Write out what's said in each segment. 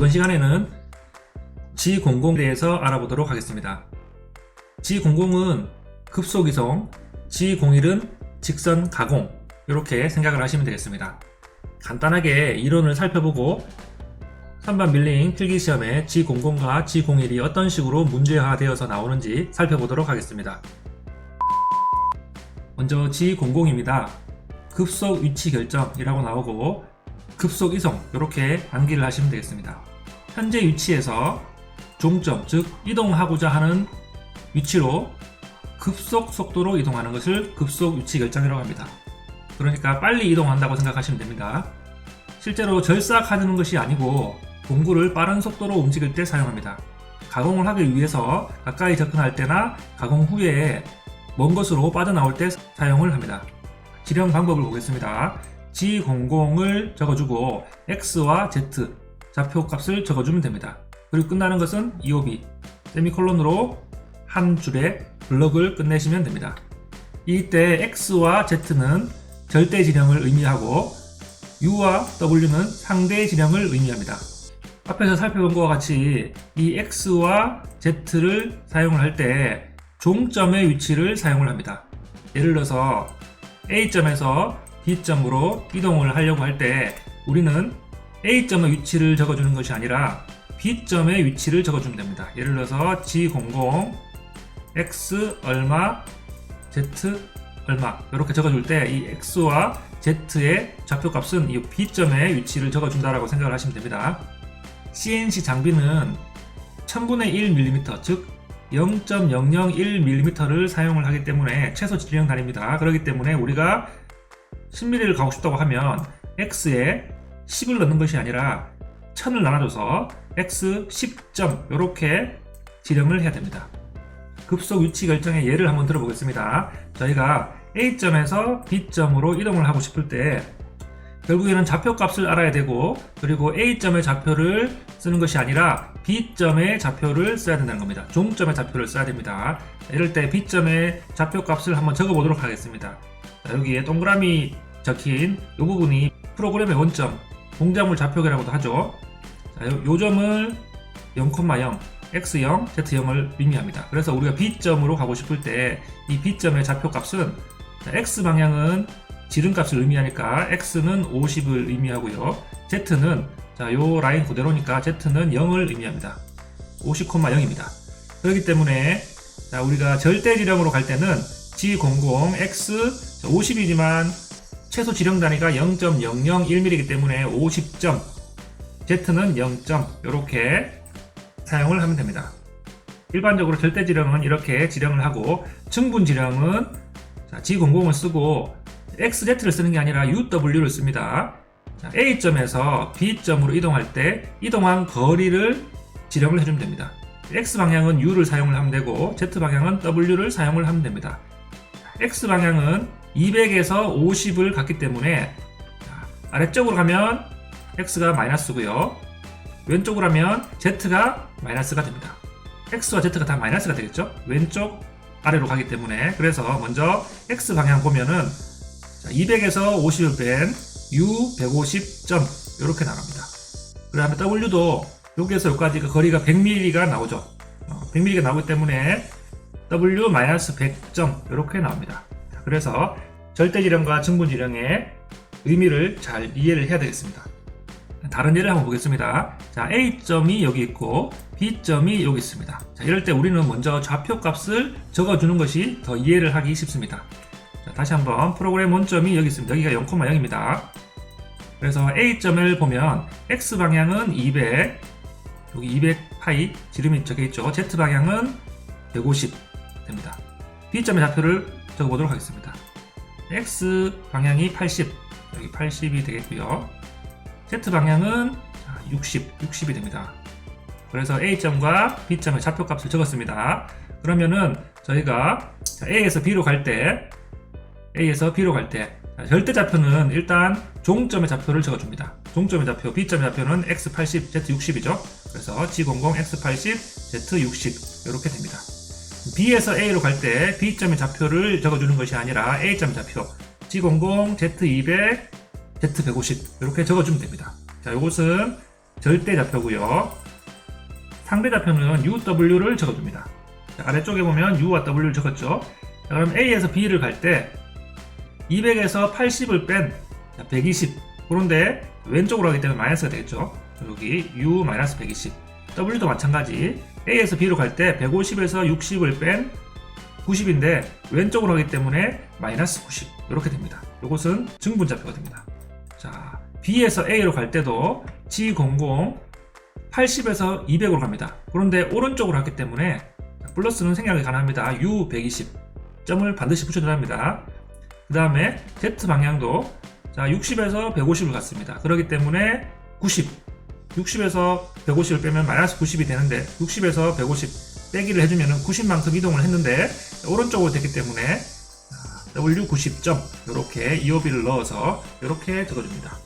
이번 시간에는 G00에 대해서 알아보도록 하겠습니다. G00은 급속이송, G01은 직선 가공, 이렇게 생각을 하시면 되겠습니다. 간단하게 이론을 살펴보고 3반 밀링 필기시험에 G00과 G01이 어떤 식으로 문제화되어서 나오는지 살펴보도록 하겠습니다. 먼저 G00입니다. 급속 위치 결정이라고 나오고 급속 이송, 이렇게 암기를 하시면 되겠습니다. 현재 위치에서 종점, 즉 이동하고자 하는 위치로 급속 속도로 이동하는 것을 급속 위치 결정이라고 합니다. 그러니까 빨리 이동한다고 생각하시면 됩니다. 실제로 절삭하는 것이 아니고 공구를 빠른 속도로 움직일 때 사용합니다. 가공을 하기 위해서 가까이 접근할 때나 가공 후에 먼 곳으로 빠져나올 때 사용을 합니다. 지령 방법을 보겠습니다. G00을 적어주고 X와 Z 좌표 값을 적어주면 됩니다. 그리고 끝나는 것은 EOB 세미콜론으로 한 줄에 블럭을 끝내시면 됩니다. 이때 X와 Z는 절대 지령을 의미하고 U와 W는 상대 지령을 의미합니다. 앞에서 살펴본 것과 같이 이 X와 Z를 사용을 할 때 종점의 위치를 사용을 합니다. 예를 들어서 A점에서 B점으로 이동을 하려고 할 때 우리는 A점의 위치를 적어주는 것이 아니라 B점의 위치를 적어주면 됩니다. 예를 들어서 G00 X 얼마 Z 얼마 이렇게 적어줄 때 이 X와 Z의 좌표값은 이 B점의 위치를 적어준다라고 생각을 하시면 됩니다. CNC 장비는 1000분의 1mm 즉 0.001mm를 사용을 하기 때문에 최소 지령 단위입니다. 그렇기 때문에 우리가 10mm를 가고 싶다고 하면 X에 10을 넣는 것이 아니라 1000을 나눠줘서 X 10점 이렇게 지령을 해야 됩니다. 급속 위치 결정의 예를 한번 들어보겠습니다. 저희가 A점에서 B점으로 이동을 하고 싶을 때 결국에는 좌표값을 알아야 되고 그리고 A점의 좌표를 쓰는 것이 아니라 B점의 좌표를 써야 된다는 겁니다. 종점의 좌표를 써야 됩니다. 이럴 때 B점의 좌표값을 한번 적어보도록 하겠습니다. 여기에 동그라미 적힌 이 부분이 프로그램의 원점, 공작물 좌표계라고도 하죠. 이 점을 0,0, X0, Z0을 의미합니다. 그래서 우리가 B점으로 가고 싶을 때 이 B점의 좌표값은 X방향은 지름값을 의미하니까 X는 50을 의미하고요. Z는 요 라인 그대로니까 Z는 0을 의미합니다. 50,0입니다. 그렇기 때문에 우리가 절대 지령으로 갈 때는 G00 X 50이지만 최소 지령 단위가 0.001mm이기 때문에 50점, Z는 0점 이렇게 사용을 하면 됩니다. 일반적으로 절대 지령은 이렇게 지령을 하고 증분 지령은 G00을 쓰고 XZ를 쓰는 게 아니라 UW를 씁니다. A점에서 B점으로 이동할 때 이동한 거리를 지령을 해주면 됩니다. X방향은 U를 사용을 하면 되고 Z방향은 W를 사용을 하면 됩니다. X방향은 200에서 50을 갔기 때문에 아래쪽으로 가면 X가 마이너스고요. 왼쪽으로 하면 Z가 마이너스가 됩니다. X와 Z가 다 마이너스가 되겠죠? 왼쪽 아래로 가기 때문에. 그래서 먼저 X방향 보면은 200에서 50을 뺀 U 150점 이렇게 나갑니다. 그 다음에 W도 여기에서 여기까지 거리가 100mm가 나오죠. 100mm가 나오기 때문에 W-100점 이렇게 나옵니다. 그래서 절대지령과 증분지령의 의미를 잘 이해를 해야 되겠습니다. 다른 예를 한번 보겠습니다. 자, A점이 여기 있고 B점이 여기 있습니다. 자, 이럴 때 우리는 먼저 좌표값을 적어주는 것이 더 이해를 하기 쉽습니다. 자, 다시 한번 프로그램 원점이 여기 있습니다. 여기가 0,0입니다. 그래서 A점을 보면 X방향은 200, 여기 200파이 지름이 적혀있죠. Z방향은 150 됩니다. B점의 좌표를 적어보도록 하겠습니다. X방향이 80, 여기 80이 되겠고요. Z방향은 60이 됩니다. 그래서 A점과 B점의 좌표값을 적었습니다. 그러면은 저희가 A에서 B로 갈 때 절대 좌표는 일단 종점의 좌표를 적어줍니다. 종점의 좌표, B점의 좌표는 X80, Z60이죠. 그래서 G00, X80, Z60 이렇게 됩니다. B에서 A로 갈 때 B점의 좌표를 적어주는 것이 아니라 A점 좌표 G00, Z200, Z150 이렇게 적어주면 됩니다. 자, 이것은 절대 좌표고요. 상대 좌표는 UW를 적어줍니다. 자, 아래쪽에 보면 U와 W를 적었죠. 자, 그럼 A에서 B를 갈 때 200에서 80을 뺀 120. 그런데 왼쪽으로 하기 때문에 마이너스가 되겠죠. 여기 U-120. W도 마찬가지. A에서 B로 갈 때 150에서 60을 뺀 90인데 왼쪽으로 하기 때문에 마이너스 90. 이렇게 됩니다. 이것은 증분좌표가 됩니다. 자, B에서 A로 갈 때도 G00 80에서 200으로 갑니다. 그런데 오른쪽으로 갔기 때문에 플러스는 생략이 가능합니다. U120 점을 반드시 붙여줘야 합니다. 그 다음에 Z 방향도 자 60에서 150을 갔습니다. 그렇기 때문에 90 60에서 150을 빼면 마이너스 90이 되는데 60에서 150 빼기를 해주면 90만큼 이동을 했는데 오른쪽으로 됐기 때문에 W90점 이렇게 EOB를 넣어서 이렇게 적어줍니다.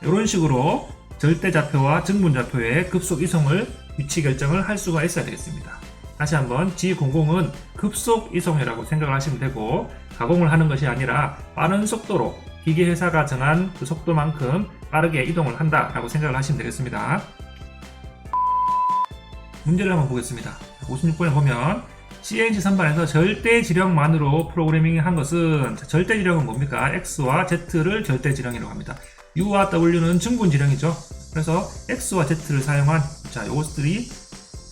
이런 식으로 절대좌표와 증분좌표의 급속 이송을 위치 결정을 할 수가 있어야 되겠습니다. 다시 한번 G00은 급속 이송이라고 생각을 하시면 되고 가공을 하는 것이 아니라 빠른 속도로 기계 회사가 정한 그 속도만큼 빠르게 이동을 한다라고 생각을 하시면 되겠습니다. 문제를 한번 보겠습니다. 56번에 보면 CNC 선반에서 절대 지령만으로 프로그래밍을 한 것은 절대 지령은 뭡니까? X와 Z를 절대 지령이라고 합니다. U와 W는 증분 지령이죠. 그래서 X와 Z를 사용한 자 요것들이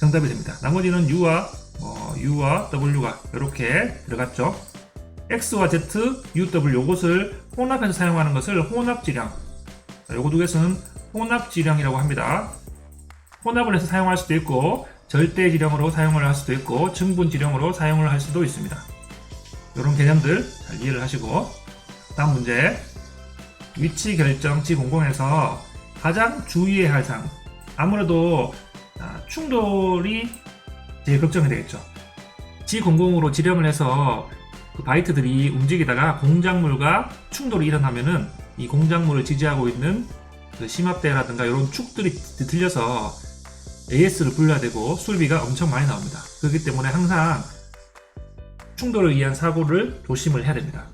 정답이 됩니다. 나머지는 U와 W가 이렇게 들어갔죠. X와 Z, UW 요것을 혼합해서 사용하는 것을 혼합지령. 요거 두 개는 혼합지령이라고 합니다. 혼합을 해서 사용할 수도 있고 절대지령으로 사용을 할 수도 있고 증분지령으로 사용을 할 수도 있습니다. 이런 개념들 잘 이해를 하시고 다음 문제 위치 결정 G00에서 가장 주의해야 할 사항 아무래도 충돌이 제일 걱정이 되겠죠. G00으로 지령을 해서 그 바이트들이 움직이다가 공작물과 충돌이 일어나면은 이 공작물을 지지하고 있는 그 심압대라든가 이런 축들이 들려서 AS를 불러야 되고 수리비가 엄청 많이 나옵니다. 그렇기 때문에 항상 충돌을 위한 사고를 조심을 해야 됩니다.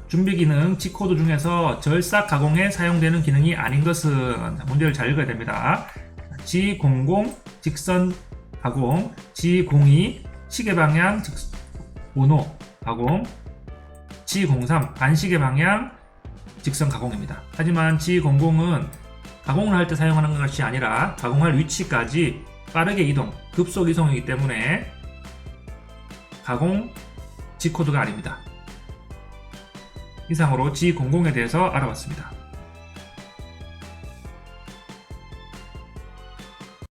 준비 기능 G코드 중에서 절삭 가공에 사용되는 기능이 아닌 것은 문제를 잘 읽어야 됩니다. G00 직선 가공, G02 시계 방향 번호 가공, G03 반시계 방향 직선 가공입니다. 하지만 G00은 가공을 할 때 사용하는 것이 아니라 가공할 위치까지 빠르게 이동, 급속 이송이기 때문에 가공 G코드가 아닙니다. 이상으로 G00에 대해서 알아봤습니다.